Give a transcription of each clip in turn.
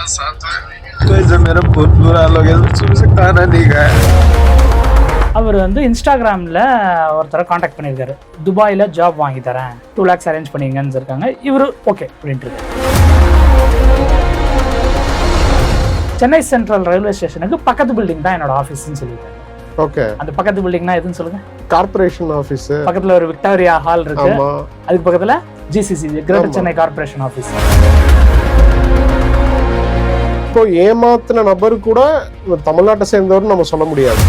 मेरा बहुत बुरा हाल हो गया, सुबह से खाना नहीं खाया. அவர் வந்து இன்ஸ்டாகிராமில் ஒருத்தரை காண்டாக்ட் பண்ணியிருக்காரு. துபாயில் ஜாப் வாங்கி தரேன், 2 lakhs அரேஞ்ச் பண்ணிங்கன்னு இருக்காங்க. இவர் ஓகே அப்படின்ட்டு. சென்னை சென்ட்ரல் ரயில்வே ஸ்டேஷனுக்கு பக்கத்து பில்டிங் தான் என்னோட ஆஃபீஸ்ன்னு சொல்லியிருக்காங்க. ஓகே, அந்த பக்கத்து பில்டிங்னா எதுன்னு சொல்லுங்க? Corporation office. பக்கத்தில் ஒரு விக்டோரியா ஹால் இருக்கு, அதுக்கு பக்கத்தில் GCC greater Chennai corporation office. இப்போ ஏமாத்தின நபர் கூட தமிழ்நாட்டை சேர்ந்தவர் நம்ம சொல்ல முடியாது.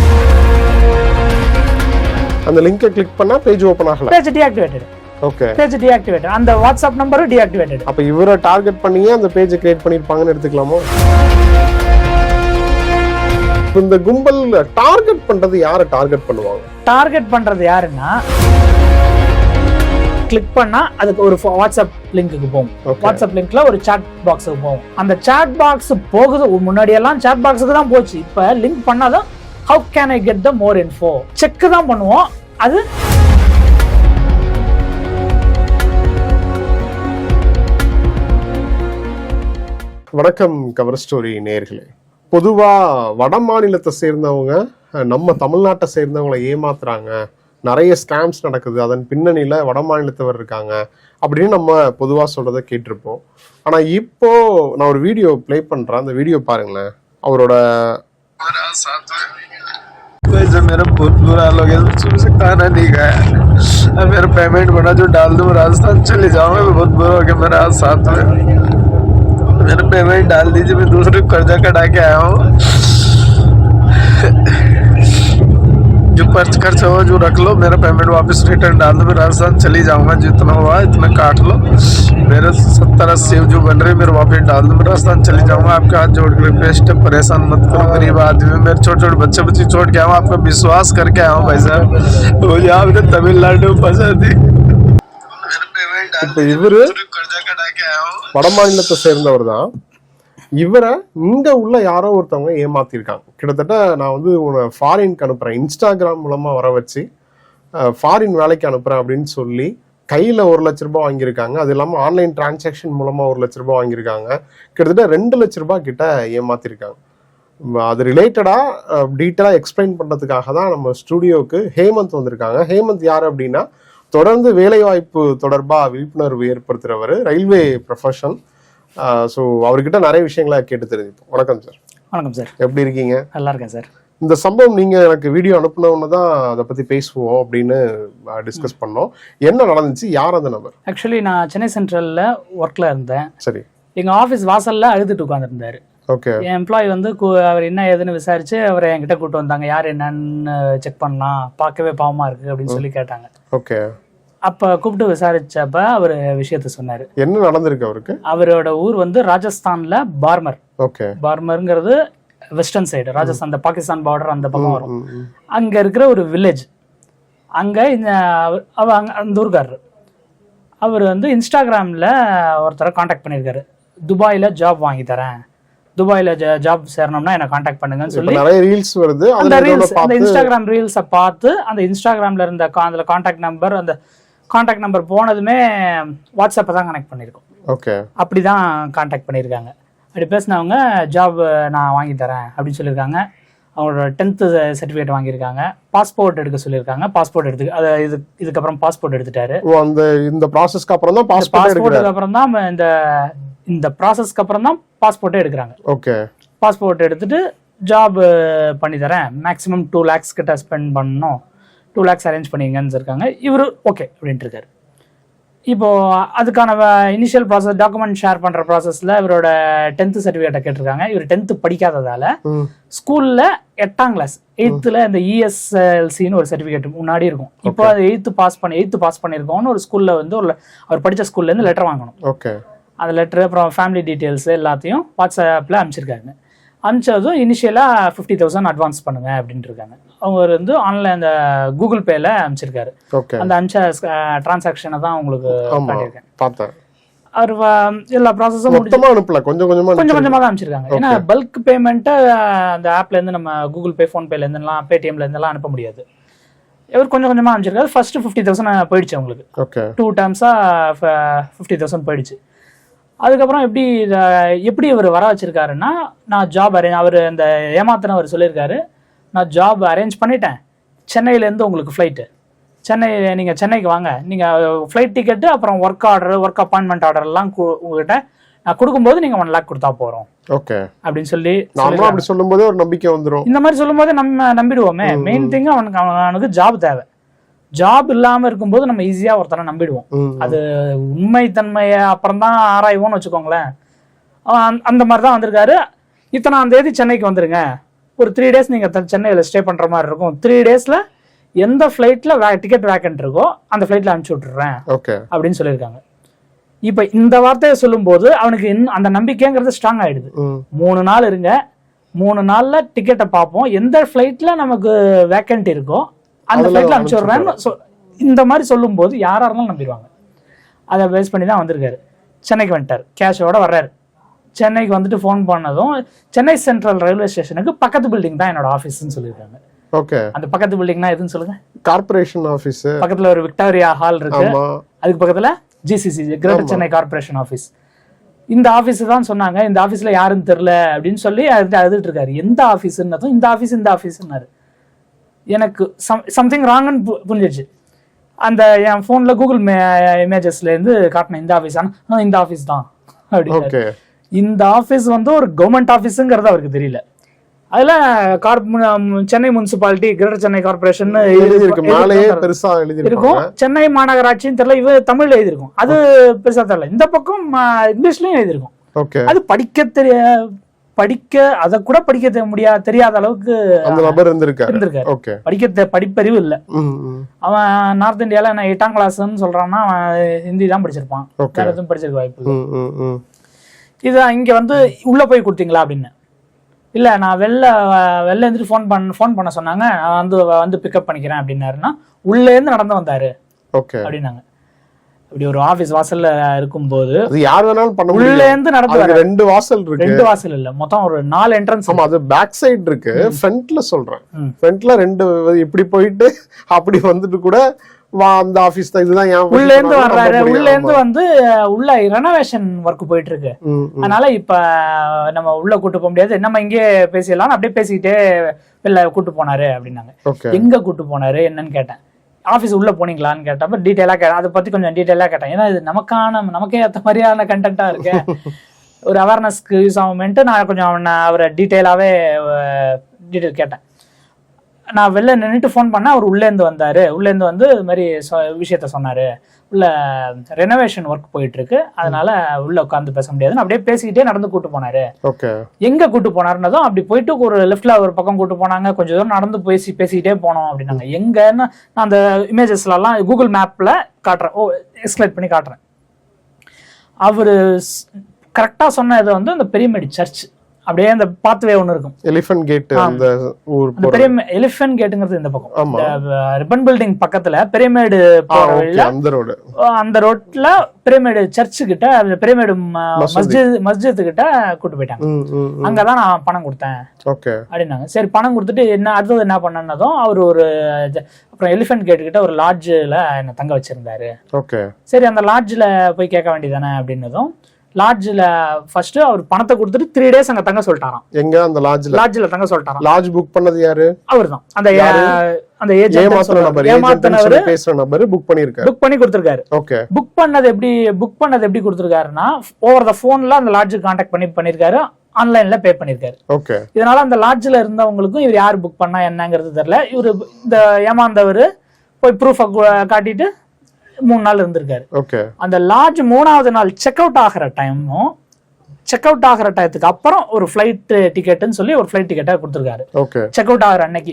அந்த லிங்கை கிளிக் பண்ணா பேஜ் ஓபன் ஆகல, page deactivated. Okay, page deactivated. அந்த வாட்ஸ்அப் நம்பரும் டீஆக்டிவேட்டட். அப்ப இவரை டார்கெட் பண்ணியே அந்த பேஜ் கிரியேட் பண்ணிருப்பாங்கன்னு எடுத்துக்கலாமோ? இந்த கும்பல் டார்கெட் பண்றது யாரை டார்கெட் பண்ணுவாங்க? டார்கெட் பண்றது யாருன்னா, கிளிக் பண்ணா அதுக்கு ஒரு வாட்ஸ்அப் லிங்க்குக்கு போகும். வாட்ஸ்அப் லிங்க்ல ஒரு சாட் பாக்ஸுக்கு போகும். அந்த சாட் பாக்ஸ் போகுது. முன்னாடி எல்லாம் சாட் பாக்ஸுக்கு தான் போச்சு. இப்ப லிங்க் பண்ணாதான் how can I get the more info check தான் பண்ணுவோம். அது வணக்கம் கவர் ஸ்டோரி நேயர்களே. பொதுவா வட மாநிலத்தை சேர்ந்தவங்க நம்ம தமிழ்நாட்டை சேர்ந்தவங்களை ஏமாத்துறாங்க, நிறைய ஸ்கேம்ஸ் நடக்குது, அதன் பின்னணியில வட மாநிலத்தவர் இருக்காங்க அப்படின்னு நம்ம பொதுவா சொல்றதை கேட்டிருப்போம். ஆனா இப்போ நான் ஒரு வீடியோ பிளே பண்றேன், அந்த வீடியோ பாருங்களேன். அவரோட मेरा बहुत बुरा हाल हो गया, सुबह से खाना नहीं खाया. अब मेरा पेमेंट बना जो डाल दूं, राजस्थान चले जाऊंगा. मैं बहुत बुरा हो गया, मेरा आज साथ में मेरा पेमेंट डाल दीजिए. मैं दूसरे कर्जा कटा के आया हूँ. जो पर्च खर्च हो जो रख लो, मेरा पेमेंट वापस रिटर्न डाल दो. मैं राजस्थान चली जाऊंगा, जितना हुआ इतना काट लो. मेरे 70-80 जो बन रहे मेरे वापस डाल दो. मैं राजस्थान चली जाऊंगा. आपके हाथ जोड़ के रिक्वेस्ट है, परेशान मत करो. गरीब आदमी, मेरे छोटे छोटे बच्चे बच्ची छोड़ के आया हूँ. आपका विश्वास करके आया हूँ भाई साहब. मुझे आपने तमिलनाडु में फंसा दी. இப்ப இவரு வட மாநிலத்தை சேர்ந்தவர் தான். இவரை இங்க உள்ள யாரோ ஒருத்தவங்க ஏமாத்திருக்காங்க. கிட்டத்தட்ட நான் வந்து உன்னை ஃபாரினுக்கு அனுப்புறேன், இன்ஸ்டாகிராம் மூலமா வர வச்சு ஃபாரின் வேலைக்கு அனுப்புறேன் அப்படின்னு சொல்லி கையில 1 லட்ச ரூபாய் வாங்கியிருக்காங்க. அது இல்லாம ஆன்லைன் டிரான்சாக்ஷன் மூலமா 1 லட்ச ரூபாய் வாங்கியிருக்காங்க. கிட்டத்தட்ட 2 லட்ச ரூபாய் கிட்ட ஏமாத்திருக்காங்க. அது ரிலேட்டடா டீட்டெயிலா எக்ஸ்பிளைன் பண்றதுக்காக தான் நம்ம ஸ்டுடியோவுக்கு ஹேமந்த் வந்திருக்காங்க. ஹேமந்த் யாரு அப்படின்னா, தொடர்ந்து வேலைவாய்ப்பு தொடர்பா விழிப்புணர்வு ஏற்படுத்துறவர், ரயில்வே ப்ரொஃபஷன். ஸோ அவர்கிட்ட நிறைய விஷயங்களை கேட்டு தெரிஞ்சுப்போம். வணக்கம் சார். வணக்கம் சார், எப்படி இருக்கீங்க? நல்லா இருக்கேன் சார். இந்த சம்பவம் நீங்க எனக்கு வீடியோ அனுப்புனவொன்னு தான் அதை பத்தி பேசுவோம் அப்படின்னு டிஸ்கஸ் பண்ணோம். என்ன நடந்துச்சு, யார் அந்த நபர்? ஆக்சுவலி நான் சென்னை சென்ட்ரல்ல ஒர்க்ல இருந்தேன். சரி. எங்க ஆஃபீஸ் வாசல்ல அழுதுட்டு உட்காந்துருந்தாரு. ஓகே. என் எம்ப்ளாயி வந்து அவர் என்ன ஏதுன்னு விசாரிச்சு அவரை என்கிட்ட கூப்பிட்டு வந்தாங்க. யார் என்னன்னு செக் பண்ணலாம், பார்க்கவே பாவமா இருக்கு அப்படின்னு சொல்லி கேட்டாங்க. ஓகே. அப்ப கூப்பிட்டு விசாரிச்சப்ப அவர் விஷயத்த சொன்னாரு. என்ன நடந்திருக்கு அவருக்கு? அவரோட ஊர் வந்து ராஜஸ்தான்ல பார்மர். ஓகே. பார்மருங்கிறது வெஸ்டர்ன் சைடு, ராஜஸ்தான், அந்த பாகிஸ்தான் பார்டர் அந்த பக்கம் வரும். அங்க இருக்கிற ஒரு வில்லேஜ். அங்க அந்த ஊருக்காரர் அவர் வந்து இன்ஸ்டாகிராம்ல ஒருத்தரை காண்டாக்ட் பண்ணியிருக்காரு. துபாயில ஜாப் வாங்கி தரேன், துபாயில ஜாப் சேரணும்னா என்ன காண்டாக்ட் பண்ணுங்கன்னு சொல்லி நிறைய ரீல்ஸ் வருது. அந்த இன்ஸ்டாகிராம் ரீல்ஸை பார்த்து அந்த இன்ஸ்டாகிராம்ல இருந்த அதுல காண்டாக்ட் நம்பர், அந்த காண்டாக்ட் நம்பர் போனதுமே வாட்ஸ்அப்பை தான் கனெக்ட் பண்ணியிருக்கோம். ஓகே. அப்படிதான் காண்டாக்ட் பண்ணியிருக்காங்க. அப்படி பேசினவங்க ஜாப் நான் வாங்கி தரேன் அப்படின்னு சொல்லியிருக்காங்க. அவங்களோட 10th சர்டிஃபிகேட் வாங்கியிருக்காங்க. பாஸ்போர்ட் எடுக்க சொல்லியிருக்காங்க. பாஸ்போர்ட் எடுத்து இதுக்கப்புறம் பாஸ்போர்ட் எடுத்துட்டாரு. இந்த ப்ராசஸ்க்கு அப்புறம் தான் பாஸ்போர்ட்டுக்கு அப்புறம் தான் இந்த ப்ராசஸ்க்கு அப்புறம் தான் பாஸ்போர்ட்டே எடுக்கிறாங்க. ஓகே. பாஸ்போர்ட் எடுத்துட்டு ஜாப் பண்ணி தரேன், மேக்ஸிமம் 2 lakhs கிட்ட ஸ்பெண்ட் பண்ணணும், 2 lakhs அரேஞ்ச் பண்ணிங்கன்னு இருக்காங்க. இவரு ஓகே அப்படின்ட்டு இருக்காரு. இப்போ அதுக்கான இனிஷியல் ப்ராசஸ், டாக்குமெண்ட் ஷேர் பண்ற ப்ராசஸ்ல இவரோட 10th சர்டிஃபிகேட்டை கேட்டிருக்காங்க. இவர் 10th படிக்காததால ஸ்கூல்ல 8ஆம் கிளாஸ் 8th இந்த ESLCன்னு ஒரு சர்டிஃபிகேட் முன்னாடி இருக்கும். இப்போ அது 8th பாஸ் பண்ணியிருக்கோம்னு ஒரு ஸ்கூல்ல வந்து அவர் படிச்ச ஸ்கூல்ல இருந்து லெட்டர் வாங்கணும். ஓகே. அந்த லெட்டர் அப்புறம் ஃபேமிலி டீட்டெயில்ஸ் எல்லாத்தையும் வாட்ஸ்அப்ல அனுப்பிச்சிருக்காங்க. அனுப்பிச்சதும் இனிஷியலாக 50,000 அட்வான்ஸ் பண்ணுங்க அப்படின்ட்டு இருக்காங்க. அவங்க வந்து ஆன்லைன் அந்த கூகுள் பேல அனுப்பிச்சிருக்காரு. அந்த அனுப்பிச்ச டிரான்சாக்ஷனை தான் உங்களுக்கு பார்த்தேன். அவர் எல்லா ப்ராசஸும் கொஞ்சம் கொஞ்சமாக தான் அனுப்பிச்சிருக்காங்க. ஏன்னா பல்க் பேமெண்ட்டை அந்த ஆப்ல இருந்து நம்ம கூகுள் பே, ஃபோன்பேல இருந்தெல்லாம், பேடிஎம்ல இருந்தெல்லாம் அனுப்ப முடியாது. இவர் கொஞ்சம் கொஞ்சமாக அனுப்பிச்சிருக்காரு. ஃபர்ஸ்ட் 50,000 போயிடுச்சு அவங்களுக்கு. 2 times 50,000 போயிடுச்சு. அதுக்கப்புறம் எப்படி இவர் வர வச்சிருக்காருன்னா, நான் ஜாப் அவர் அந்த ஏமாத்தினவர் சொல்லியிருக்காரு, நான் ஜாப் அரேஞ்ச் பண்ணிட்டேன், சென்னையிலேருந்து உங்களுக்கு ஃப்ளைட்டு, நீங்கள் சென்னைக்கு வாங்க, நீங்கள் ஃப்ளைட் டிக்கெட்டு அப்புறம் ஒர்க் அப்பாயின்மெண்ட் ஆர்டர்லாம் உங்ககிட்ட நான் கொடுக்கும்போது நீங்கள் 1 lakh கொடுத்தா போகிறோம் ஓகே அப்படின்னு சொல்லி அப்படி சொல்லும்போது ஒரு நம்பிக்கை வந்துடும். இந்த மாதிரி சொல்லும்போது நம்ம நம்பிடுவோமே. மெயின் திங் அவனுக்கு ஜாப் தேவை. ஜாப் இல்லாமல் இருக்கும்போது நம்ம ஈஸியாக ஒருத்தனை நம்பிடுவோம். அது உண்மைத்தன்மையை அப்புறம் தான் ஆராய்வோன்னு வச்சுக்கோங்களேன். அந்த மாதிரி தான் வந்திருக்காரு. இத்தனாம் தேதி சென்னைக்கு வந்துருங்க, ஒரு 3 days நீங்கள் சென்னையில் ஸ்டே பண்ணுற மாதிரி இருக்கும், 3 daysல எந்த ஃப்ளைட்டில் டிக்கெட் வேக்கன்ட் இருக்கோ அந்த ஃப்ளைட்டில் அனுப்பிச்சி விட்டுறேன் அப்படின்னு சொல்லியிருக்காங்க. இப்போ இந்த வார்த்தையை சொல்லும்போது அவனுக்கு இன்னும் அந்த நம்பிக்கைங்கிறது ஸ்ட்ராங் ஆயிடுது. 3 நாள் இருங்க, 3 நாள்ல டிக்கெட்டை பார்ப்போம், எந்த ஃப்ளைட்ல நமக்கு வேக்கன்ட் இருக்கோ அந்த ஃப்ளைட்ல அனுப்பிச்சி விடுறேன்னு இந்த மாதிரி சொல்லும்போது யாரா இருந்தாலும் நம்பிடுவாங்க. அதை பேஸ் பண்ணி தான் வந்திருக்காரு. சென்னைக்கு வந்துட்டார், கேஷோட வர்றாரு. சென்னைக்கு வந்துட்டு ஃபோன் பண்ணதும் சென்னை சென்ட்ரல் ரயில்வே ஸ்டேஷனுக்கு பக்கத்து பில்டிங் தான் என்னோட ஆஃபீஸ்ன்னு சொல்லியிருக்காங்க. ஓகே, அந்த பக்கத்து பில்டிங்னா எதுன்னு சொல்லுங்க? Corporation office. பக்கத்துல ஒரு விக்டோரியா ஹால் இருக்கு, அதுக்கு பக்கத்துல GCC greater Chennai corporation office. இந்த ஆஃபீஸ் தான் சொன்னாங்க. இந்த ஆஃபீஸ்ல யாருன்னு தெரியல அப்படின்னு சொல்லி அழுதுட்டு இருக்காரு. எந்த ஆஃபீஸ்ன்னதும் இந்த ஆஃபீஸ்னாரு. எனக்கு சம்திங் ராங்னு புரிஞ்சிச்சு. அந்த என் ஃபோனில் கூகுள் இமேஜஸ்ல இருந்து காட்டினேன் இந்த ஆஃபீஸ். ஆனால் இந்த ஆஃபீஸ் தான் அப்படின்னு. இந்த ஆஃபீஸ் வந்து ஒரு கவர்மெண்ட் ஆஃபீஸுங்கிறது அவருக்கு தெரியல. அதுல Chennai municipality, greater Chennai corporation இருக்கும், சென்னை மாநகராட்சின்னு தெரியல. இவ தமிழ்ல எழுதிருக்கும், அது பெருசா தெரியல. இந்த பக்கம் இங்கிலீஷ்லயும் எழுதிருக்கும். அது படிக்க அதை கூட படிக்க தெரியாத அளவுக்கு இருந்திருக்காரு. படிப்பறிவு இல்ல. அவன் நார்த் இந்தியால நான் 8ஆம் கிளாஸ்ன்னு சொல்றான்னா ஹிந்தி தான் படிச்சிருப்பான், வேற எதுவும் படிச்சிருக்க வாய்ப்பு இல்லை. இது இங்க வந்து உள்ள போய் கொடுத்தீங்களா அப்படின்னு. இல்ல நான் வெளில இருந்துட்டு ஃபோன் பண்ண சொன்னாங்க, நான் வந்து பிக்கப் பண்ணிக்கிறேன் அப்படின்னாருன்னா உள்ள இருந்து நடந்து வந்தாரு அப்படின்னாங்க. இப்படி ஒரு ஆபீஸ் வாசல்ல இருக்கும்போது யார் வேணாலும் பண்ண முடியும். உள்ள இருந்து நடந்து வர 2 வாசல் இருக்கு. 2 வாசல் இல்ல, மொத்தம் ஒரு 4 என்ட்ரன்ஸ். ஆமா, அது பேக் சைடு இருக்கு. ஃப்ரண்ட்ல சொல்றேன், ஃப்ரண்ட்ல 2 இப்படி போயிட்டு அப்படி வந்துட்டு கூட அந்த ஆபீஸ் தான். இதுதான் உள்ள இருந்து வர்றாரு. உள்ள இருந்து வந்து உள்ள ரெனோவேஷன் ஒர்க் போயிட்டு இருக்கு. அதனால இப்ப நம்ம உள்ள கூட்டு போக முடியாது, நம்ம இங்கே பேசிடலாம். அப்படியே பேசிக்கிட்டே வெளில கூட்டு போனாரு அப்படின்னாங்க. எங்க கூட்டு போனாரு என்னன்னு கேட்டேன். ஆஃபீஸ் உள்ள போனீங்களான்னு கேட்டப்ப டீட்டெயிலா கேட்டேன். அதை பத்தி கொஞ்சம் டீட்டெயிலா கேட்டேன். ஏன்னா இது நமக்கே ஏற்ற மாதிரியான கண்டென்ட்டா இருக்கு. ஒரு அவேர்னஸ்க்கு யூஸ் ஆகுமென்ட்டு நான் கொஞ்சம் அவரை டீட்டெயிலாவே டீட்டெயில் கேட்டேன். நான் வெளில நின்றுட்டு ஃபோன் பண்ணேன். அவர் உள்ளேருந்து வந்தார். உள்ளேருந்து வந்து இது மாதிரி விஷயத்த சொன்னார். உள்ள ரெனோவேஷன் ஒர்க் போயிட்டு இருக்கு, அதனால உள்ள உட்காந்து பேச முடியாதுன்னு அப்படியே பேசிக்கிட்டே நடந்து கூட்டு போனாரு. எங்க கூட்டு போனாருன்னதும் அப்படி போயிட்டு ஒரு லெஃப்ட்ல ஒரு பக்கம் கூட்டு போனாங்க. கொஞ்சம் தூரம் நடந்து பேசிக்கிட்டே போனோம் அப்படின்னாங்க. எங்கன்னா நான் அந்த இமேஜஸ்ல எல்லாம் கூகுள் மேப்ல காட்டுறேன், எக்ஸ்பிளைன் பண்ணி காட்டுறேன். அவரு கரெக்டா சொன்ன இது வந்து அந்த பெரியமேடு சர்ச். அப்படியே அந்த பாத்வே ஒண்ணு இருக்கும், எலிஃபன்ட் கேட். அந்த ஊர் பெரிய எலிஃபன்ட் கேட்ங்கிறது இந்த பக்கம் ரிப்பன் பில்டிங் பக்கத்துல பெரியமேடு போற வழியில அந்த ரோட்ல பெரியமேடு சர்ச் கிட்ட, பெரியமேடு மஸ்ஜித் கிட்ட கூட்டு போயிட்டாங்க. அங்கதான் நான் பணம் கொடுத்தேன் அப்படின்னாங்க. சரி, பணம் கொடுத்துட்டு என்ன அடுத்தது என்ன பண்ணனதும் அவர் ஒரு அப்புறம் எலிஃபன்ட் கேட் கிட்ட ஒரு லாட்ஜ்ல என்ன தங்க வச்சிருந்தாரு. சரி, அந்த லாட்ஜ்ல போய் கேட்க வேண்டியதானே அப்படின்னதும் லாட்ஜ்ல ஃபர்ஸ்ட் அவர் பணத்தை கொடுத்துட்டு 3 days அங்க தங்க சொல்லிட்டாராம். எங்க அந்த லாட்ஜ்ல தங்க சொல்லிட்டாராம். லாட்ஜ் புக் பண்ணது யாரு? அவர்தான். அந்த ஏஜென்ட் பேசுற நபர் புக் பண்ணிருக்காரு. புக் பண்ணி கொடுத்திருக்காரு. புக் பண்ணது எப்படி கொடுத்திருக்காருன்னா ஓவர் த போன்ல அந்த லாட்ஜுக்கு கான்டாக்ட் பண்ணிருக்காரு, ஆன்லைன்ல பே பண்ணிருக்காரு. இதனால அந்த லாட்ஜ்ல இருந்தவங்களுக்கும் இவர் யார் புக் பண்ணா என்னங்கிறது தெரியல. இவரு இந்த ஏமாந்தவர் போய் ப்ரூஃப் காட்டிட்டு 3 நாள் இருந்திருக்காரு. அந்த லாட்ஜ் 3ஆவது நாள் செக் அவுட் ஆகிற டயத்துக்கு அப்புறம் ஒரு ஃபிளைட் டிக்கெட்னு சொல்லி ஒரு ஃபிளைட் டிக்கெட்டை கொடுத்திருக்காரு. செக் அவுட் ஆகிற அன்னைக்கு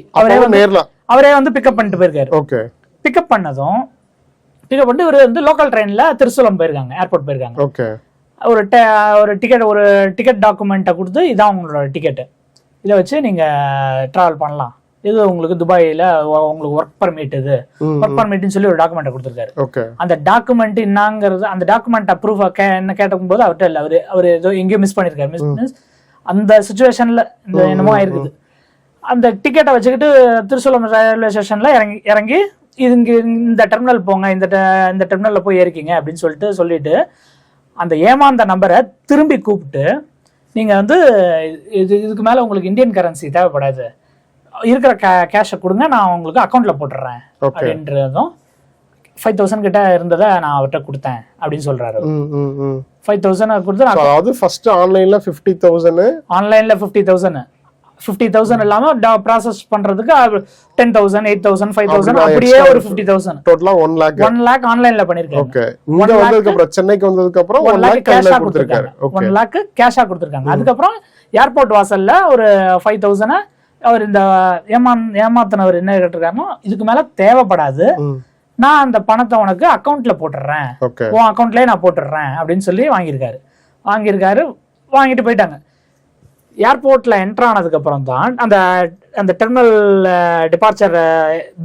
அவரே வந்து பிக்கப் பண்ணிட்டு போயிருக்காரு. பிக்கப் பண்ணிட்டு இவர் வந்து லோக்கல் ட்ரெயின்ல திருசூலம் போயிருக்காங்க, ஏர்போர்ட் போயிருக்காங்க. ஒரு டிக்கெட் டாக்குமெண்ட்டை கொடுத்து இதான் உங்களோட டிக்கெட்டு, இதை வச்சு நீங்க டிராவல் பண்ணலாம், இது உங்களுக்கு துபாயில உங்களுக்கு ஒர்க் பர்மிட்னு சொல்லி ஒரு டாக்குமெண்ட் கொடுத்திருக்காரு. அந்த டாக்குமெண்ட் என்னங்கிறது, அந்த டாக்குமெண்ட் அப்ரூவ் என்ன கேட்கும் போது அவர்கிட்ட இல்ல, அவரு ஏதோ எங்கேயோ மிஸ் பண்ணிருக்காரு. அந்த சிச்சுவேஷன்ல இந்த என்னமோ ஆயிருக்குது. அந்த டிக்கெட்டை வச்சுக்கிட்டு திருசூலம் ரயில்வே ஸ்டேஷன்ல இறங்கி இது இந்த டெர்மினல் போங்க, இந்த டெர்மினல்ல போய் ஏறிக்கிங்க அப்படின்னு சொல்லிட்டு அந்த ஏமாந்த நம்பரை திரும்பி கூப்பிட்டு நீங்க வந்து இதுக்கு மேல உங்களுக்கு இந்தியன் கரன்சி தேவைப்படாது, இருக்கிற கேஷை கொடுங்க, நான் உங்களுக்கு அக்கௌண்ட்ல போட்டுறேன் அப்படின்றதும் 5,000 கிட்ட இருந்ததை நான் அவர்கிட்ட கொடுத்தேன் அப்படின்னு சொல்றாரு. 5,000 கொடுத்து, அதாவது ஃபர்ஸ்ட் ஆன்லைன்ல 50,000, ஆன்லைன்ல 50,000 இல்லாம ப்ராசஸ் பண்றதுக்கு 10,000, 8,000, 5,000 அப்படியே ஒரு 50,000 டோட்டலா 1 lakh ஆன்லைன்ல பண்ணிருக்காங்க. ஓகே. இங்க வந்ததுக்கு அப்புறம் சென்னைக்கு வந்ததுக்கு அப்புறம் 1 lakh கேஷா கொடுத்திருக்காங்க. 1 lakh கேஷா கொடுத்திருக்காங்க. அதுக்கப்புறம் ஏர்போர்ட் வாசல்ல ஒரு 5,000 அவர் இந்த ஏமாத்தினவர் என்ன கேட்டிருக்காருன்னா, இதுக்கு மேல தேவைப்படாது, நான் அந்த பணத்தை உனக்கு அக்கௌண்ட்ல போட்டுறேன், உன் அக்கௌண்ட்லயே நான் போட்டுறேன் அப்படின்னு சொல்லி வாங்கியிருக்காரு. வாங்கிட்டு போயிட்டாங்க. ஏர்போர்ட்ல என்டர் ஆனதுக்கு அப்புறம் தான் அந்த டெர்மினல் டிபார்ச்சர்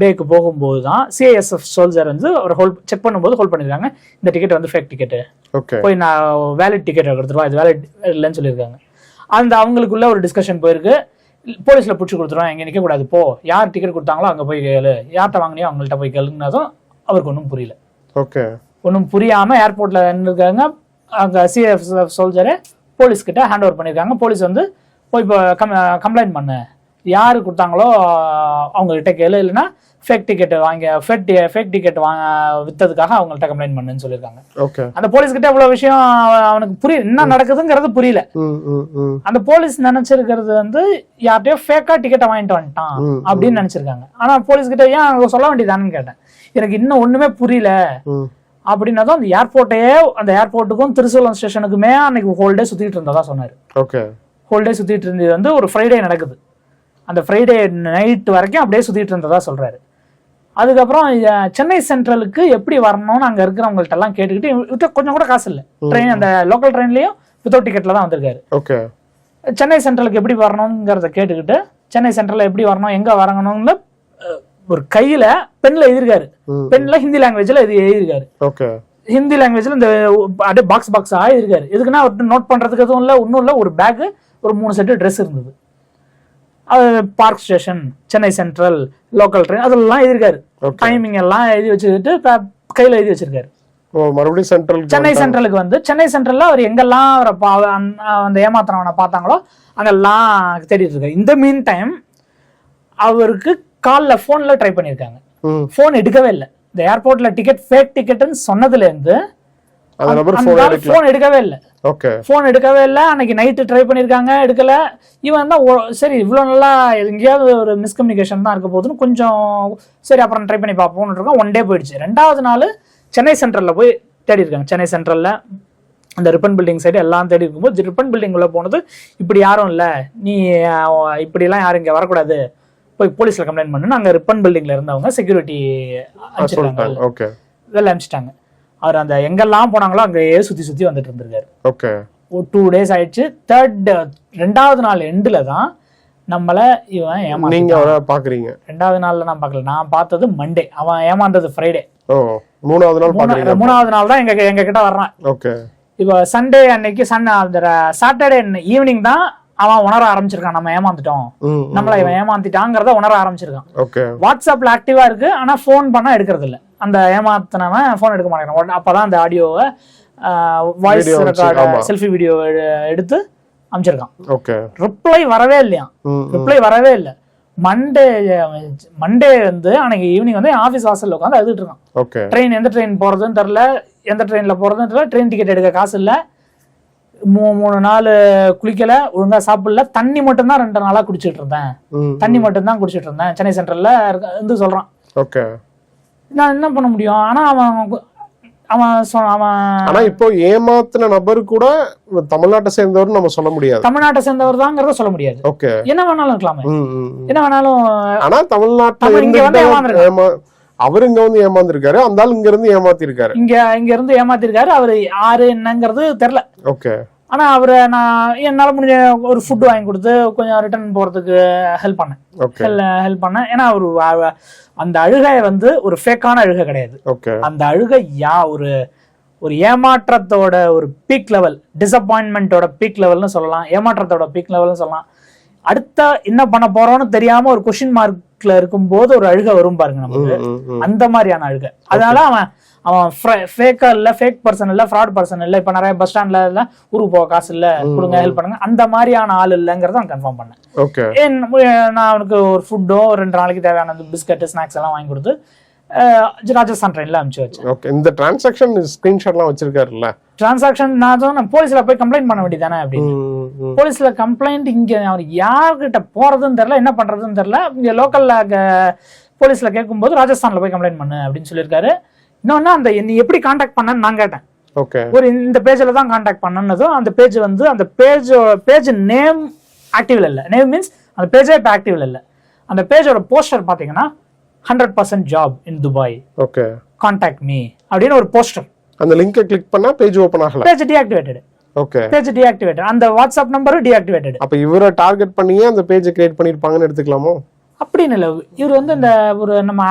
பேக்கு போகும்போது தான் சிஐஎஸ்எஃப் சோல்ஜர் வந்து ஒரு செக் பண்ணும்போது ஹோல்ட் பண்ணிருக்காங்க, இந்த டிக்கெட் வந்து ஃபேக் டிக்கெட், போய் நான் வேலிட் டிக்கெட் கொடுத்துருவா, இது வேலிட் இல்லைன்னு சொல்லியிருக்காங்க. அந்த அவங்களுக்குள்ள ஒரு டிஸ்கஷன் போயிருக்கு. போலீஸ்ல பிடிச்சி கொடுத்துருவோம், எங்க நிக்க கூடாது, போ, யார் டிக்கெட் கொடுத்தாங்களோ அங்க போய் கேளு, யார்கிட்ட வாங்கினியோ அவங்கள்ட்ட போய் கேளுன்னதும் அவருக்கு ஒன்றும் புரியல. ஒன்றும் புரியாம ஏர்போர்ட்ல இருக்காங்க. அங்க சிஐஎஸ்எஃப் சோல்ஜரை போலீஸ் கிட்ட ஹேண்ட் ஓவர் பண்ணிருக்காங்க. போலீஸ் வந்து போய் இப்போ கம்ப்ளைண்ட் பண்ணு, யாரு கொடுத்தாங்களோ அவங்க கிட்ட கேளு, இல்லைன்னா ஃபேக் டிக்கெட் வித்ததுக்காக அவங்கள்ட்ட கம்ப்ளைண்ட் பண்ணுன்னு சொல்லியிருக்காங்க. அந்த போலீஸ் கிட்ட இவ்வளவு விஷயம் அவனுக்கு புரியல, என்ன நடக்குதுங்கிறது புரியல. அந்த போலீஸ் நினைச்சிருக்கிறது வந்து யார்கிட்டயோ ஃபேக்கா டிக்கெட்டை வாங்கிட்டு வந்துட்டான் அப்படின்னு நினைச்சிருக்காங்க. ஆனா போலீஸ் கிட்ட ஏன் சொல்ல வேண்டியதானு கேட்டேன், எனக்கு இன்னும் ஒண்ணுமே புரியல அப்படின்னதும் அந்த ஏர்போர்ட்டுக்கும் திருசூலம் ஸ்டேஷனுக்குமே அன்னைக்கு ஹோல் டே சுத்திட்டு இருந்ததா சொன்னாரு. ஹோல் டே சுத்திட்டு இருந்தது வந்து ஒரு ஃப்ரைடே நடக்குது, அந்த ஃப்ரைடே நைட் வரைக்கும் அப்படியே சுத்திட்டு இருந்ததா சொல்றாரு. அதுக்கப்புறம் சென்னை சென்ட்ரலுக்கு எப்படி வரணும்னு அங்க இருக்கிறவங்கள்ட்ட எல்லாம் கேட்டுக்கிட்டு, கொஞ்சம் கூட காசு இல்லை, ட்ரெயின் அந்த லோக்கல் ட்ரெயின்லயும் வித்தவுட் டிக்கெட்ல தான் வந்திருக்காரு. சென்னை சென்ட்ரலுக்கு எப்படி வரணுங்கிறத கேட்டுக்கிட்டு, சென்னை சென்ட்ரல்ல எப்படி வரணும், எங்க வரணும்னு ஒரு கையில பென்ல எழுதிருக்காரு. பென்ல ஹிந்தி லாங்குவேஜ்ல எழுதிருக்காரு. ஹிந்தி லாங்குவேஜ்ல இந்த அப்படியே பாக்ஸ் எழுதிருக்காரு. எதுக்குன்னா நோட் பண்றதுக்கு எதுவும் இல்லை, ஒன்னும் இல்லை, ஒரு பேக், ஒரு 3 செட்டு ட்ரெஸ் இருந்தது. Park station, Chennai central, local train அதெல்லாம் எழுதிருக்காரு. டைமிங் எல்லாம் எழுதி வச்சுக்கிட்டு கையில எழுதி வச்சிருக்காரு. மறுபடியும் சென்னை சென்ட்ரலுக்கு வந்து சென்னை சென்ட்ரல்ல அவர் எங்கெல்லாம் அந்த ஏமாத்தினவனை பார்த்தாங்களோ அங்கெல்லாம் தேடிட்டு இருக்காரு. இந்த மீன் டைம் அவருக்கு கால்ல போன்ல ட்ரை பண்ணிருக்காங்க, போன் எடுக்கவே இல்லை. இந்த ஏர்போர்ட்ல டிக்கெட் ஃபேக் டிக்கெட்னு சொன்னதுல இருந்து போன் எடுக்கவே இல்லை. போன் எடுக்கவே இல்லை. அன்னைக்கு நைட்டு ட்ரை பண்ணிருக்காங்க, எடுக்கல. இவன் தான் சரி இவ்வளவு நல்லா எங்கேயாவது ஒரு மிஸ்கம்யூனிகேஷன் தான் இருக்க போகுதுன்னு கொஞ்சம் சரி அப்புறம் ட்ரை பண்ணி பார்ப்போம்னு இருக்கோம். 1 டே போயிடுச்சு. 2வது நாள் சென்னை சென்ட்ரல்ல போய் தேடி இருக்காங்க. சென்னை சென்ட்ரல்ல அந்த ரிப்பன் பில்டிங் சைடு எல்லாம் தேடி இருக்கும்போது ரிப்பன் பில்டிங் உள்ள போனது, இப்படி யாரும் இல்லை, நீ இப்படி எல்லாம் யாரும் இங்க வரக்கூடாது, போய் போலீஸ்ல கம்ப்ளைண்ட் பண்ணு. அங்க ரிப்பன் பில்டிங்ல இருந்தவங்க செக்யூரிட்டி அனுப்பிச்சிட்டாங்க, இதெல்லாம் அனுப்பிச்சிட்டாங்க. அவர் அந்த எங்கெல்லாம் போனாங்களோ அங்கேயே சுத்தி வந்துட்டு இருந்திருக்காரு. 2 டேஸ் ஆயிடுச்சு. 2வது நாள் எண்டுல தான் நம்மள இவன் பாக்குறீங்க. 2வது நாள்ல நான் பாக்கல, நான் பார்த்தது மண்டே, அவன் ஏமாந்தது ஃப்ரைடே. 3வது நாள் தான் எங்க கிட்ட வர்றான். இப்ப சண்டே அன்னைக்கு சாட்டர்டே ஈவினிங் தான் அவன் உணர ஆரம்பிச்சிருக்கான், நம்ம ஏமாந்துட்டோம், நம்மள இவன் ஏமாத்திட்டாங்கிறத உணர ஆரம்பிச்சிருக்கான். வாட்ஸ்அப்ல ஆக்டிவா இருக்கு, ஆனா போன் பண்ணா எடுக்கிறது இல்ல. அந்த ஏமாத்தினவன் போன் எடுக்க மாட்டேங்கிறான். அப்பதான் அந்த ஆடியோவை வாய்ஸ் ரெக்கார்டு செல்ஃபி வீடியோ எடுத்து அமைச்சிருக்கான். ரிப்ளை வரவே இல்லை. மண்டே வந்து அன்னைக்கு ஈவினிங் வந்து ஆபீஸ் வாசல்ல உட்காந்து அழுதுட்டு இருக்கான். ட்ரெயின் எந்த ட்ரெயின் போறதுன்னு தெரியல, எந்த ட்ரெயின்ல போறதுன்னு தெரியல, ட்ரெயின் டிக்கெட் எடுக்க காசு இல்ல, 3 நாள் குளிக்கல, ஒழுங்கா சாப்பிடல, தண்ணி மட்டும் தான் 2 நாளா குடிச்சிட்டு இருந்தேன், சென்னை சென்ட்ரல்ல இருந்து சொல்றான். நான் என்ன பண்ண முடியும்? ஆனா அவன் இப்போ ஏமாத்தின நபர் கூட தமிழ்நாட்டை சேர்ந்தவர் நம்ம சொல்ல முடியாது, தமிழ்நாட்டை சேர்ந்தவர் தாங்கிறத சொல்ல முடியாது. என்ன வேணாலும் இருக்கலாமே, என்ன வேணாலும். ஆனா தமிழ்நாட்டுல அவரு இங்க வந்து ஏமாந்திருக்காரு, அந்த ஆள் இங்க இருந்து ஏமாத்திருக்காரு, இங்க இருந்து ஏமாத்திருக்காரு. அவரு யாரு என்னங்கிறது தெரியல. ஆனா அவரை நான் என்னால முடிஞ்ச ஒரு ஃபுட் வாங்கி கொடுத்து கொஞ்சம் ரிட்டர்ன் போறதுக்கு ஹெல்ப் பண்ணேன். ஏன்னா அந்த அழுகை வந்து ஒரு ஃபேக்கான அழுகை கிடையாது. அந்த அழுகை ஒரு ஏமாற்றத்தோட ஒரு பீக் லெவல், டிசப்பாயின்மெண்டோட பீக் லெவல்னு சொல்லலாம், ஏமாற்றத்தோட பீக் லெவல்னு சொல்லலாம். அடுத்த என்ன பண்ண போறோம்னு தெரியாம ஒரு கொஸ்டின் மார்க்ல இருக்கும் போது ஒரு அழுகை வரும் பாருங்க நமக்கு, அந்த மாதிரியான அழுகை. அதனால அவன் ஃபேக்கா இல்ல, ஃபேக் பர்சன் இல்ல, ஃப்ராட் பர்சன் இல்ல. இப்ப நிறைய பஸ் ஸ்டாண்ட்ல எல்லாம் ஊருக்கு போக காசு இல்ல, கொடுங்க ஹெல்ப் பண்ணுங்க, அந்த மாதிரியான ஆள் இல்லங்கிறத நான் கன்ஃபார்ம் பண்ணேன். நான் அவனுக்கு ஒரு ஃபுட்டோ 2 நாளைக்கு தேவையான பிஸ்கட் ஸ்நாக்ஸ் எல்லாம் வாங்கி கொடுத்து ராஜஸ்தான் ட்ரெயின்ல அனுப்பிச்சு வச்சேன். ஓகே, இந்த டிரான்சாக்ஷன் ஸ்கிரீன்ஷாட்லாம் வச்சிருக்காருல்ல? டிரான்சாக்ஷன் நான் போலீஸ்ல போய் கம்ப்ளைண்ட் பண்ண வேண்டியதானே அப்படின்னு. போலீஸ்ல கம்ப்ளைண்ட் இங்க அவர் யார்கிட்ட போறதுன்னு தெரியல, என்ன பண்றதுன்னு தெரியல. இங்க லோக்கல்ல போலீஸ்ல கேட்கும்போது ராஜஸ்தான்ல போய் கம்ப்ளைண்ட் பண்ணு அப்படின்னு சொல்லியிருக்காரு. இன்னொன்னு அந்த நீ எப்படி கான்டாக்ட் பண்ணன்னு நான் கேட்டேன். ஒரு இந்த பேஜ்ல தான் கான்டாக்ட் பண்ணனதும் அந்த பேஜ் அந்த பேஜ் நேம் ஆக்டிவ்ல இல்ல. நேம் மீன்ஸ் அந்த பேஜே இப்ப ஆக்டிவ்ல இல்ல. அந்த பேஜோட போஸ்டர் பாத்தீங்கன்னா 100% ஜாப் இன் துபாய், ஓகே, கான்டாக்ட் மீ அப்படின்னு ஒரு போஸ்டர். அந்த லிங்கை கிளிக் பண்ணா பேஜ் ஓபன் ஆகல, page deactivated. Okay, page deactivated. அந்த வாட்ஸ்அப் நம்பரும் டீஆக்டிவேட்டட். அப்ப இவரை டார்கெட் பண்ணியே அந்த பேஜ் கிரியேட் பண்ணிருப்பாங்கன்னு எடுத்துக்கலாமோ? அப்படின்னு இல்ல, இவர் இந்த ஒரு நம்ம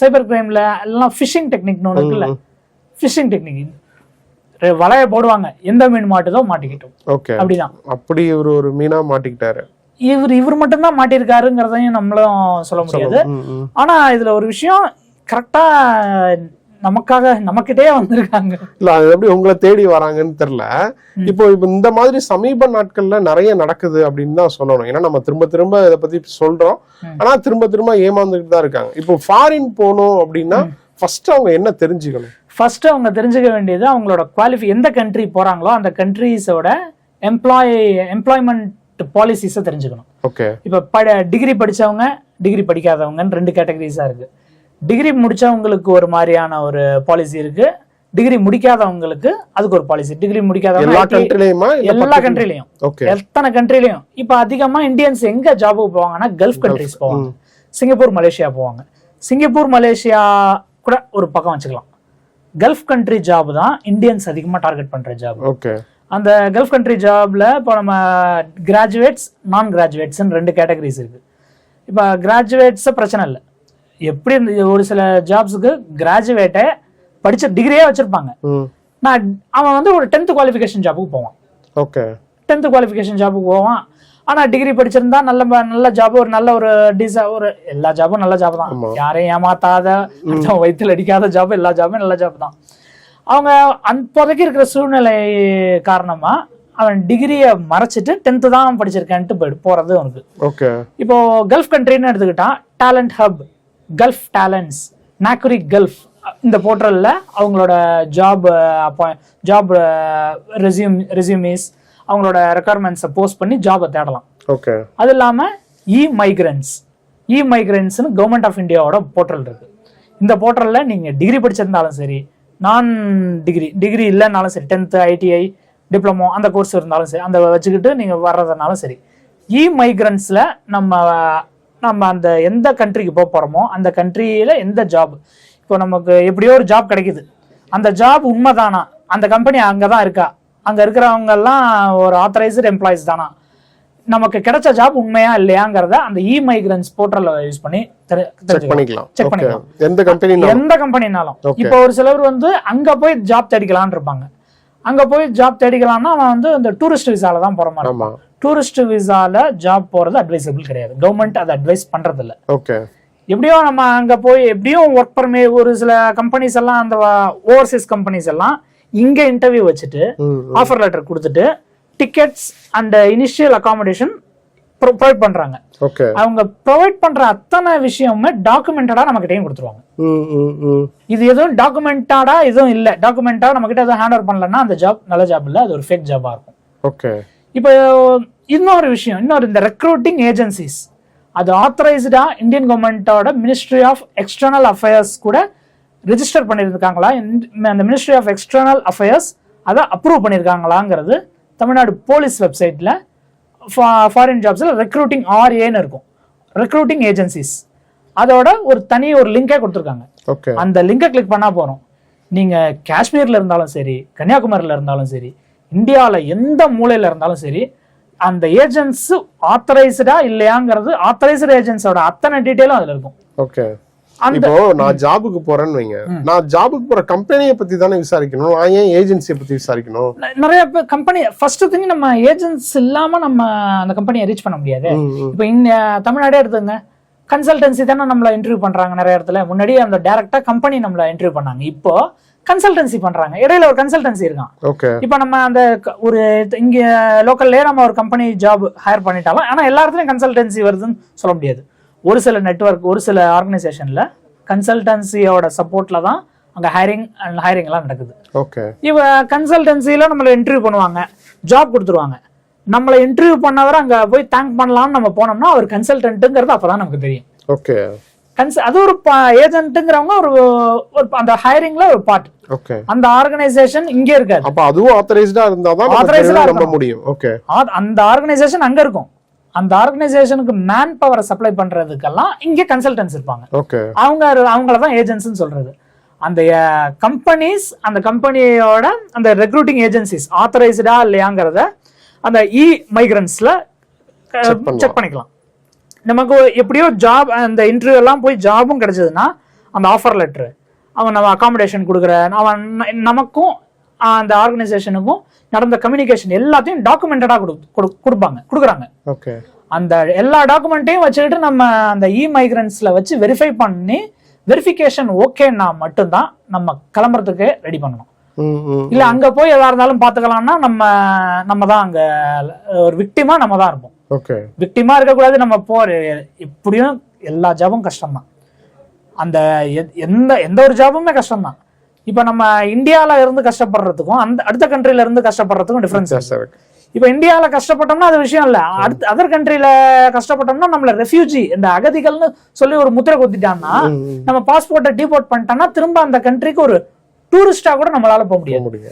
சைபர் கிரைம்ல எல்லாம் ஃபிஷிங் டெக்னிக்னு ஒன்று இருக்குல்ல, ஃபிஷிங் டெக்னிக். வலைய போடுவாங்க, எந்த மீன் மாட்டுதோ மாட்டிக்கிட்டோம். ஓகே, அப்படிதான். அப்படி ஒரு மீனா மாட்டிக்கிட்டாரு. இவர் மட்டும்தான் மாட்டிருக்காருங்கிறதையும் நம்மளும் சொல்ல முடியாது. ஆனா இதுல ஒரு விஷயம், கரெக்டா நமக்காக நமக்கிட்டே வந்திருக்காங்க. இல்ல அது எப்படி உங்களை தேடி வராங்கன்னு தெரியல. இப்போ இந்த மாதிரி சமீப நாட்கள்ல நிறைய நடக்குது அப்படின்னு தான் சொல்லணும். ஏன்னா நம்ம திரும்ப திரும்ப இதை பத்தி சொல்றோம், ஆனா திரும்ப திரும்ப ஏமாந்துட்டு தான் இருக்காங்க. இப்போ ஃபாரின் போகணும் அப்படின்னா ஃபர்ஸ்ட் அவங்க என்ன தெரிஞ்சுக்கணும்? ஃபர்ஸ்ட் அவங்க தெரிஞ்சுக்க வேண்டியது அவங்களோட குவாலிஃபை, எந்த கண்ட்ரி போறாங்களோ அந்த கண்ட்ரிஸோட எம்ப்ளாய்மெண்ட் பாலிசிஸை தெரிஞ்சுக்கணும். ஓகே, இப்ப டிகிரி படிச்சவங்க, டிகிரி படிக்காதவங்கன்னு 2 கேட்டகரிஸா இருக்கு. டிகிரி முடிச்சவங்களுக்கு ஒரு மாதிரியான ஒரு பாலிசி இருக்கு, டிகிரி முடிக்காதவங்களுக்கு அதுக்கு ஒரு பாலிசி. டிகிரி முடிக்காதவங்க எல்லா கண்ட்ரிலயும், எத்தனை கண்ட்ரிலயும். இப்ப அதிகமா இந்தியன்ஸ் எங்க ஜாபுக்கு போவாங்கன்னா கல்ஃப் கண்ட்ரிஸ் போவாங்க, சிங்கப்பூர், மலேசியா போவாங்க. சிங்கப்பூர், மலேசியா கூட ஒரு பக்கம் வச்சுக்கலாம். கல்ஃப் கண்ட்ரி ஜாப் தான் இந்தியன்ஸ் அதிகமா டார்கெட் பண்ற ஜாப். ஓகே, அந்த கல்ஃப் கண்ட்ரி ஜாப்ல இப்போ நம்ம கிராஜுவேட்ஸ், நான் கிராஜுவேட்ஸ் 2 கேட்டகரிஸ் இருக்கு. இப்போ கிராஜுவேட்ஸ் பிரச்சனை இல்லை. எப்படி ஒரு சில ஜாப்ஸுக்கு கிராஜுவேட்டை படிச்ச டிகிரியே வச்சிருப்பாங்க. அவன் ஒரு 10th குவாலிஃபிகேஷன் ஜாபுக்கு போவான். ஓகே, 10th குவாலிஃபிகேஷன் ஜாபுக்கு போவான். ஆனா டிகிரி படிச்சிருந்தா நல்ல ஜாப், ஒரு நல்ல ஒரு எல்லா ஜாபும் நல்ல ஜாப் தான். யாரையும் ஏமாத்தாத, வயிற்றுல அடிக்காத ஜாப், எல்லா ஜாபும் நல்ல ஜாப் தான். அவங்க அப்போதைக்கு இருக்கிற சூழ்நிலை காரணமா அவன் டிகிரியை மறைச்சிட்டு 10th தான் படிச்சிருக்கேன்ட்டு போறது அவனுக்கு. ஓகே, இப்போ கல்ஃப் கண்ட்ரின்னு எடுத்துக்கிட்டா talent hub, gulf talents, Naukri gulf, இந்த போர்ட்டல்ல அவங்களோட ஜாப் ரெஸ்யூமேஸ், அவங்களோட ரெக்குயர்மெண்ட்ஸை போஸ்ட் பண்ணி ஜாபை தேடலாம். ஓகே, அது இல்லாம இ-மைக்ரன்ட்ஸ்னு கவர்மெண்ட் ஆஃப் இந்தியாவோட போர்ட்டல் இருக்கு. இந்த போர்ட்டல்ல நீங்க டிகிரி படிச்சிருந்தாலும் சரி, நான் டிகிரி இல்லைன்னாலும் சரி, 10th ITI டிப்ளமோ அந்த கோர்ஸ் இருந்தாலும் சரி, அந்த வச்சுக்கிட்டு நீங்க வர்றதுனாலும் சரி, இ-மைக்ரன்ட்ஸ்ல நம்ம அந்த எந்த கண்ட்ரிக்கு போறோமோ அந்த கண்ட்ரியில எந்த ஜாப், இப்போ நமக்கு எப்படியோ ஒரு ஜாப் கிடைக்குது, அந்த ஜாப் உண்மைதானா, அந்த கம்பெனி அங்கதான் இருக்கா, அங்க இருக்கிறவங்க எல்லாம் ஒரு ஆத்தரைஸ்டு எம்ப்ளாயிஸ் தானா, நமக்கு கிடைச்ச ஜாப் உண்மையா இல்லையாங்கிறத அந்த இ-மைக்ரன்ட்ஸ் போர்ட்டல்ல யூஸ் பண்ணி செக் பண்ணிக்கலாம். எந்த கம்பெனினாலும். இப்போ ஒரு சிலர் அங்க போய் ஜாப் தேடிக்கலாம்னு இருப்பாங்க. அங்க போய் ஜாப் தேடிக்கலாம்னா அவன் இந்த டூரிஸ்ட் விசால தான் போற மாதிரி இருக்கும். டூரிஸ்ட் விசால ஜாப் போறது அட்வைசபிள் கிடையாது. கவர்மெண்ட் அதை அட்வைஸ் பண்றது இல்ல. ஓகே, எப்படியோ நம்ம அங்க போய் எப்படியும் ஒர்க் பர்மிட், ஒரு சில கம்பெனிஸ் எல்லாம் அந்த ஓவர்சீஸ் கம்பெனிஸ் எல்லாம் இங்க இன்டர்வியூ வச்சுட்டு ஆஃபர் லெட்டர் கொடுத்துட்டு tickets and initial accommodation provide பண்றாங்க. அவங்க ப்ரொவைட் பண்ற அத்தனை விஷயமுமே டாக்குமெண்டடா நம்ம கிட்டயும் கொடுத்துருவாங்க. இது எதுவும் டாக்குமெண்டடா எதுவும் இல்ல, டாக்குமெண்டா நம்ம கிட்ட எதுவும் ஹேண்ட் ஓவர் பண்ணலன்னா அந்த ஜாப் நல்ல ஜாப் இல்ல, அது ஒரு ஃபேக் ஜாபா இருக்கும். ஓகே, இப்போ இன்னொரு விஷயம், இந்த ரெக்ரூட்டிங் ஏஜென்சிஸ் அது ஆத்தரைஸ்டா இந்தியன் கவர்மெண்டோட மினிஸ்ட்ரி ஆஃப் எக்ஸ்டர்னல் அஃபேர்ஸ் கூட ரெஜிஸ்டர் பண்ணிருக்காங்களா, அந்த மினிஸ்ட்ரி ஆஃப் எக்ஸ்டர்னல் அஃபேர்ஸ் அதை அப்ரூவ் பண்ணிருக்காங்களாங்கிறது தமிழ்நாடு போலீஸ் வெப்சைட்ல ஃபாரின் ஜாப்ஸ்ல ரெக்ரூட்டிங் RAன்னு இருக்கும், ரெக்ரூட்டிங் ஏஜென்சிஸ், அதோட ஒரு லிங்கை கொடுத்துருக்காங்க. அந்த லிங்கை கிளிக் பண்ணா போறோம், நீங்க காஷ்மீர்ல இருந்தாலும் சரி, கன்னியாகுமரியில இருந்தாலும் சரி, இந்தியாவில எந்த மூலையில இருந்தாலும் சரி, அந்த ஏஜென்ட்ஸ் ஆத்தரைஸ்டா இல்லையாங்கிறது, ஆத்தரைஸ்டு ஏஜென்ட்ஸோட அத்தனை டீடைலும் அதுல இருக்கும். ஓகே, இப்போ நான் ஜாபுக்கு போறேன்னு வைங்க, நான் ஜாபுக்கு போற கம்பெனியை பத்தி தானே விசாரிக்கணும், நான் ஏன் ஏஜென்சியை பத்தி விசாரிக்கணும்? நிறைய கம்பெனி ஃபர்ஸ்ட் திங், நம்ம ஏஜென்ட்ஸ் இல்லாம நம்ம அந்த கம்பெனியை ரீச் பண்ண முடியாது. இப்போ தமிழ்நாடே எடுத்துங்க, கன்சல்டன்சி தானே நம்மள இன்டர்வியூ பண்றாங்க நிறைய இடத்துல. முன்னாடி அந்த டைரக்டா கம்பெனி நம்மள இன்டர்வியூ பண்ணாங்க, இப்போ கன்சல்டன்சி பண்றாங்க. இடையில ஒரு கன்சல்டன்சி இருக்கான். இப்போ நம்ம அந்த ஒரு இங்க லோக்கல்லே நம்ம ஒரு கம்பெனி ஜாப் ஹையர் பண்ணிட்டாலும் ஆனா எல்லா இடத்துலயும் கன்சல்டன்சி வருதுன்னு சொல்ல முடியாது. ஒரு சில நெட்வொர்க் ஒரு சில ஆர்கனைசேஷன்ல கன்சல்டன்சியோட சப்போர்ட்ல தான் அங்க ஹையரிங் எல்லாம் நடக்குது. இவ கன்சல்டன்சில நம்மள இன்டர்வியூ பண்ணுவாங்க, ஜாப் கொடுத்துருவாங்க. நம்மளை இன்டர்வியூ பண்ணவரை அங்க போய் தேங்க் பண்ணலாம்னு நம்ம போனோம்னா அவர் கன்சல்டன்ட்ங்கிறது அப்பதான் நமக்கு தெரியும். அது ஒரு ஏஜென்ட்ங்கிறவங்க ஒரு அந்த ஹையரிங்ல ஒரு பார்ட். அந்த ஆர்கனைசேஷன் இங்க இருக்காது. அப்ப அதுவும் ஆத்தரைஸ்டா இருந்தா தான் நம்ப முடியும். அந்த ஆர்கனைசேஷன் அங்க இருக்கும். அந்த ஆர்கனைசேஷனுக்கு மேன் பவரை சப்ளை பண்றதுக்கெல்லாம் இங்க கன்சல்டன்ஸ் இருப்பாங்க. அவங்கள தான் ஏஜென்ட்ஸ்னு சொல்றது. அந்த கம்பெனிஸ் அந்த கம்பெனியோட அந்த ரெக்ரூட்டிங் ஏஜென்சிஸ் ஆத்தரைஸ்டா இல்லையாங்கிறத அந்த மைக்ரன்ஸ்ல செக் பண்ணிக்கலாம். நமக்கு எப்படியோ ஜாப் அந்த இன்டர்வியூ எல்லாம் போய் ஜாபும் கிடைச்சதுன்னா அந்த ஆஃபர் லெட்டர் அவன் நம்ம அகாமடேஷன் கொடுக்குற அவன் நமக்கும் அந்த ஆர்கனைசேஷனுக்கும் நடந்த கம்யூனிகேஷன் எல்லாத்தையும் டாக்குமெண்டடா கொடுக்குறாங்க. அந்த எல்லா டாக்குமெண்ட்டையும் வச்சுக்கிட்டு நம்ம அந்த மைக்ரன்ஸ்ல வச்சு வெரிஃபை பண்ணி வெரிஃபிகேஷன் ஓகேன்னா மட்டும்தான் நம்ம கிளம்புறதுக்கு ரெடி பண்ணணும். இல்ல அங்க போய் எதா இருந்தாலும் பாத்துக்கலாம்னா நம்ம தான் அங்க ஒரு விக்டிமா நம்ம தான் இருப்போம். விக்டிமா இருக்கக்கூடாது. நம்ம எப்படியும் எல்லா ஜாபும் கஷ்டம் தான். அந்த எந்த ஒரு ஜாபுமே கஷ்டம் தான். இப்ப நம்ம இந்தியால இருந்து கஷ்டப்படுறதுக்கும் அந்த அடுத்த கண்ட்ரில இருந்து கஷ்டப்படுறதுக்கும் டிஃபரன்ஸ். இப்ப இந்தியால கஷ்டப்பட்டோம்னா அது விஷயம் இல்ல. அடுத்த அதர் கண்ட்ரில கஷ்டப்பட்டோம்னா நம்மள ரெஃப்யூஜி இந்த அகதிகள்னு சொல்லி ஒரு முத்திரை குத்திட்டான்னா நம்ம பாஸ்போர்ட்டை டிபோர்ட் பண்ணிட்டோம்னா திரும்ப அந்த கண்ட்ரிக்கு ஒரு டூரிஸ்டா கூட நம்மளால போக முடியாது.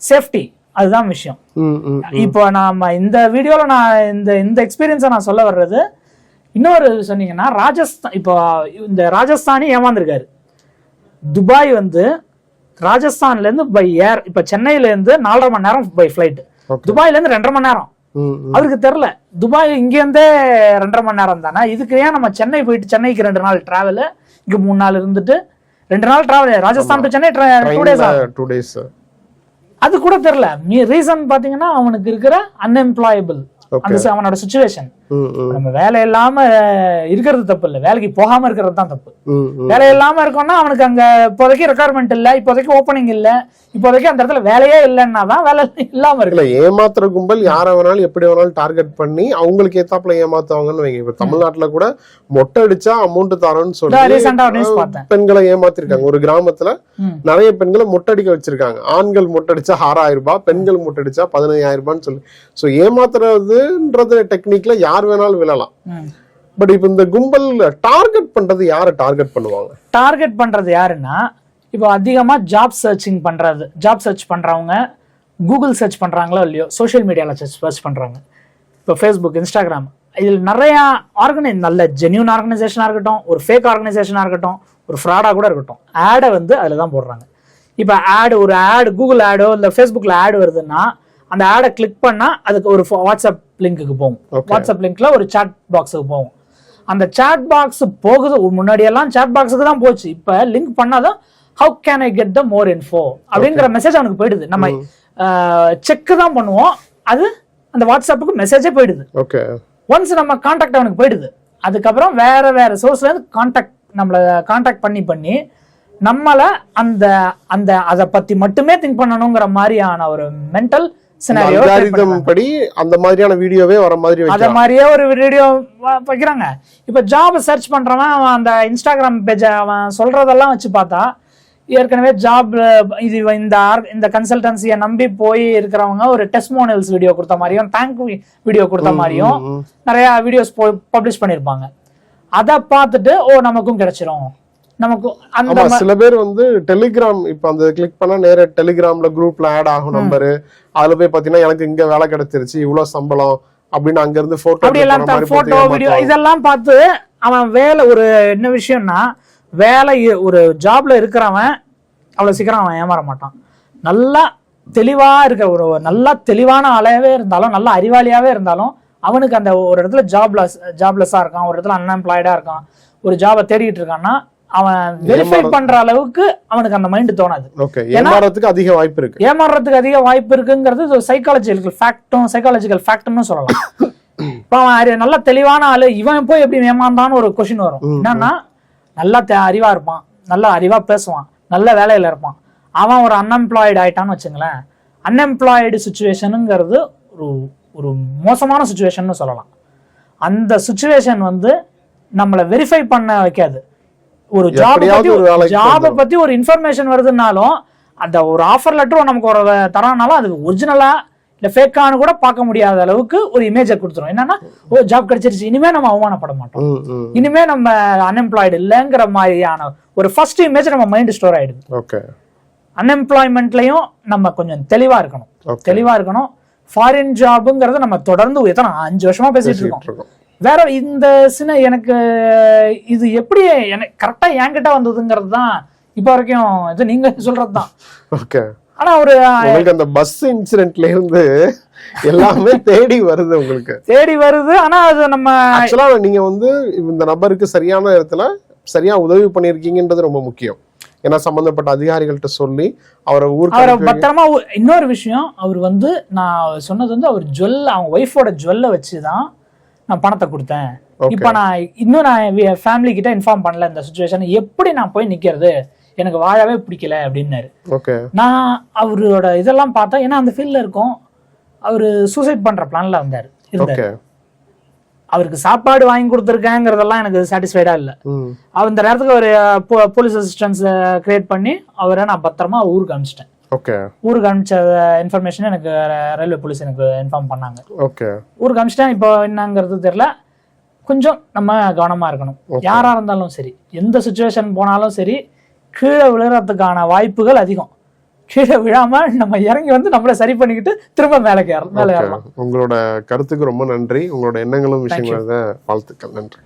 சேஃப்டி அதுதான் விஷயம். இப்போ நாம இந்த வீடியோல நான் இந்த எக்ஸ்பீரியன்ஸை நான் சொல்ல வர்றது இன்னொரு சொன்னீங்கன்னா ராஜஸ்தான். இப்போ இந்த ராஜஸ்தானி ஏமாந்துருக்காரு. துபாய் ராஜஸ்தான்ல இருந்து பை ஏர், இப்ப சென்னையில இருந்து 4.5 மணி நேரம் பை பிளைட், துபாயில இருந்து 2.5 மணி நேரம். அவருக்கு தெரியல துபாய் இங்க இருந்தே 2.5 மணி நேரம் தானே, இதுக்கு ஏன் நம்ம சென்னை போயிட்டு சென்னைக்கு 2 நாள் டிராவல், இங்க 3 நாள் இருந்துட்டு 2 நாள் travel, Rajasthan to Chennai 2 days. அது கூட தெரியல. ரீசன் பாத்தீங்கன்னா அவனுக்கு இருக்கிற அன்எம்ப்ளாயபிள் அவனோட சிச்சுவேஷன். நம்ம வேலை இல்லாம இருக்கிறது தப்பு இல்ல, வேலைக்கு போகாம இருக்கிறது தான் தப்பு. வேலை இல்லாம இருக்கோம்னா அவனுக்கு அங்க இப்போதைக்கு ரெக்குயர்மெண்ட் இல்ல, இப்போதைக்கு ஓப்பனிங் இல்ல, இப்போதைக்கு அந்த இடத்துல வேலையே இல்லைன்னா தான் வேலை இல்லாம இருக்கு. ஏமாத்துற கும்பல் யார வேணாலும் எப்படி வேணாலும் டார்கெட் பண்ணி அவங்களுக்கு ஏத்தாப்புல ஏமாத்துவாங்கன்னு வைங்க. இப்ப தமிழ்நாட்டுல கூட மொட்டை அடிச்சா அமௌண்ட் தரோன்னு சொல்லி பெண்களை ஏமாத்திருக்காங்க. ஒரு கிராமத்துல நிறைய பெண்களை மொட்டை அடிக்க வச்சிருக்காங்க. ஆண்கள் மொட்டை அடிச்சா 6,000 ரூபாய், பெண்கள் மொட்டை அடிச்சா 15,000 ரூபான்னு சொல்லி. சோ ஏமாத்துறதுன்றது டெக்னிக்ல யார் வேணாலும் விழலாம். பட் இப்ப இந்த கும்பல் டார்கெட் பண்றது யார டார்கெட் பண்ணுவாங்க? டார்கெட் பண்றது யாருன்னா இப்போ அதிகமா ஜாப் சர்ச் பண்றவங்க கூகுள் சர்ச் பண்றாங்களோ இல்லையோ, சோஷியல் மீடியால சர்ச் பண்றாங்க. இப்போ ஃபேஸ்புக், இன்ஸ்டாகிராம், இதில் நிறைய நல்ல ஜென்யூன் ஆர்கனைசேஷனா இருக்கட்டும், ஒரு ஃபேக் ஆர்கனைசேஷனா இருக்கட்டும், ஒரு ஃப்ராடா கூட இருக்கட்டும், ஆடை அதுல தான் போடுறாங்க. இப்போ ஒரு ஆடு கூகுள் ஆடோ இல்ல ஃபேஸ்புக்ல ஆடு வருதுன்னா அந்த ஆடை கிளிக் பண்ணா அதுக்கு ஒரு வாட்ஸ்அப் லிங்க்குக்கு போகும். வாட்ஸ்அப் லிங்க்ல ஒரு சாட் பாக்ஸுக்கு போகும். அந்த சாட் பாக்ஸ் போகுது. முன்னாடி எல்லாம் சாட் பாக்ஸுக்கு தான் போச்சு. இப்ப லிங்க் பண்ணாதான் how can I get the more info அப்படிங்கிற மெசேஜ் அவனுக்கு போயிடுது. நம்ம செக் தான் பண்ணுவோம், அது அந்த வாட்ஸ்அப்புக்கு மெசேஜே போயிடுது. ஒன்ஸ் நம்ம கான்டாக்ட் அவனுக்கு போயிடுது, அதுக்கப்புறம் வேற சோர்ஸ்ல இருந்து நம்மள கான்டாக்ட் பண்ணி நம்மள அந்த அதை பத்தி மட்டுமே திங்க் பண்ணணுங்கிற மாதிரியான ஒரு மென்டல் படி அந்த மாதிரியான வீடியோவே வர மாதிரி அத மாதிரியே ஒரு வீடியோ வைக்கிறாங்க. இப்ப ஜாப் சர்ச் பண்றவன் அவன் அந்த இன்ஸ்டாகிராம் பேஜ் அவன் சொல்றதெல்லாம் வச்சு பார்த்தா ஏற்கனவே ஜாப் இது இந்த கன்சல்டன்சியை நம்பி போய் இருக்கிறவங்க ஒரு டெஸ்டிமோனியல்ஸ் வீடியோ கொடுத்த மாதிரியும் தேங்க் வீடியோ கொடுத்த மாதிரியும் நிறைய வீடியோஸ் பப்ளிஷ் பண்ணிருப்பாங்க. அதை பார்த்துட்டு நமக்கும் கிடைச்சிரும். சில பேர் டெலிகிராம் இப்ப அந்த கிளிக் பண்ணா நேர டெலிகிராம்ல குரூப்ல ஆட் ஆகும் நம்பரு. அதுல போய் பாத்தீங்கன்னா எனக்கு இங்க வேலை கிடைச்சிருச்சு, இவ்வளவு சம்பளம் அப்படின்னு அங்க இருந்து போட்டோ வீடியோ இதெல்லாம் பார்த்து அவன் வேலை ஒரு என்ன விஷயம்னா வேலை ஒரு ஜாப்ல இருக்கிறவன் அவ்வளவு சீக்கிரம் அவன் ஏமாற மாட்டான். நல்லா தெளிவா இருக்க ஒரு நல்லா தெளிவான ஆளாவே இருந்தாலும் நல்ல அறிவாளியாவே இருந்தாலும் அவனுக்கு அந்த ஒரு இடத்துல ஜாப்லெஸ்ஸா இருக்கான், ஒரு இடத்துல அன்எம்ப்ளாய்டா இருக்கான், ஒரு ஜாபை தேடிட்டு இருக்கான்னா அவன் வெரிஃபை பண்ற அளவுக்கு அவனுக்கு அந்த மைண்ட் தோணாது. ஏமாறதுக்கு அதிக வாய்ப்பு இருக்குங்கிறது சைக்காலஜிக்கல் ஃபேக்ட்னு சொல்லலாம். இப்போ அவன் நல்ல தெளிவான ஆளு, இவன் போய் எப்படி ஏமாந்தான்னு ஒரு கொஸ்டின் வரும். என்னன்னா நல்லா அறிவா இருப்பான், நல்லா அறிவா பேசுவான், நல்ல வேலையில இருப்பான், அவன் ஒரு அன்எம்ப்ளாய்டு ஆயிட்டான்னு வச்சுங்களேன். அன்எம்ப்ளாய்டு சுச்சுவேஷனுங்கிறது ஒரு ஒரு மோசமான சுச்சுவேஷன் சொல்லலாம். அந்த சுச்சுவேஷன் வந்து நம்மளை வெரிஃபை பண்ண வைக்காது. ஒரு ஜாபை பத்தி ஒரு இன்ஃபர்மேஷன் வருதுன்னாலும் அந்த ஒரு ஆஃபர் லெட்டரும் நமக்கு ஒரு தரானாலும் அது ஒரிஜினலா இல்ல ஃபேக்கானு கூட பார்க்க முடியாத அளவுக்கு ஒரு இமேஜை கொடுத்துரும். என்னன்னா ஓ ஜாப் கிடைச்சிருச்சு, இனிமே நம்ம அவமானப்பட மாட்டோம், இனிமே நம்ம அன்எம்ப்ளாய்டு இல்லைங்கிற மாதிரியான ஒரு ஃபர்ஸ்ட் இமேஜ் நம்ம மைண்ட் ஸ்டோர் ஆயிடுது. அன்எம்ப்ளாய்மெண்ட்லயும் நம்ம கொஞ்சம் தெளிவா இருக்கணும். ஃபாரின் ஜாப்ங்கிறத நம்ம தொடர்ந்து 5 வருஷமா பேசிட்டு இருக்கோம். வேற இந்த எனக்கு இது எப்படி எனக்கு கரெக்டா என்கிட்ட வந்ததுங்கிறது தான் இப்ப வரைக்கும் இது நீங்க சொல்றதுதான். ஆனா ஒரு அந்த பஸ் இன்சிடென்ட்ல இருந்து எல்லாமே தேடி வருது. ஆனா அது நம்ம ஆக்சுவலா நீங்க வந்து இந்த நபருக்கு சரியான இடத்துல சரியா உதவி பண்ணிருக்கீங்கன்றது ரொம்ப முக்கியம். ஏன்னா சம்பந்தப்பட்ட அதிகாரிகள்கிட்ட சொல்லி அவரை பத்திரமா. இன்னொரு விஷயம், அவர் வந்து நான் சொன்னது வந்து அவர் அவங்க ஒய்ஃபோட ஜுவல்ல வச்சுதான் நான் பணத்தை கொடுத்தேன். இப்ப நான் ஃபேமிலி கிட்ட இன்ஃபார்ம் பண்ணல இந்த சிச்சுவேஷன், எப்படி நான் போய் நிக்கிறது, எனக்கு வாழவே பிடிக்கல அப்படின்னாரு. நான் அவரோட இதெல்லாம் பார்த்தா, ஏன்னா அந்த ஃபீல்ட்ல இருக்கும், அவரு சூசைட் பண்ற பிளான்ல இருந்தாரு. அவருக்கு சாப்பாடு வாங்கி கொடுத்துருக்கேங்கிறதெல்லாம் எனக்கு சாட்டிஸ்ஃபைடா இல்ல. அந்த நேரத்துக்கு ஒரு போலீஸ் அசிஸ்டன்ஸ் கிரியேட் பண்ணி அவரை நான் பத்திரமா ஊருக்கு அனுப்பிச்சிட்டேன். ஊருக்கு அனுப்பிச்ச இன்ஃபர்மேஷன் எனக்கு ரயில்வே போலீஸ் எனக்கு இன்ஃபார்ம் பண்ணாங்க. ஊருக்கு அனுப்பிச்சிட்டேன். இப்போ என்னங்கிறது தெரியல. கொஞ்சம் நம்ம கவனமா இருக்கணும். யாரா இருந்தாலும் சரி, எந்த சுச்சுவேஷன் போனாலும் சரி, கீழே விழுறதுக்கான வாய்ப்புகள் அதிகம். கீழே விழாம நம்ம இறங்கி வந்து நம்மள சரி பண்ணிக்கிட்டு திரும்ப மேலே ஏறலாம். உங்களோட கருத்துக்கு ரொம்ப நன்றி. உங்களோட எண்ணங்களும் விஷயங்களும் வாழ்த்துக்கள். நன்றி.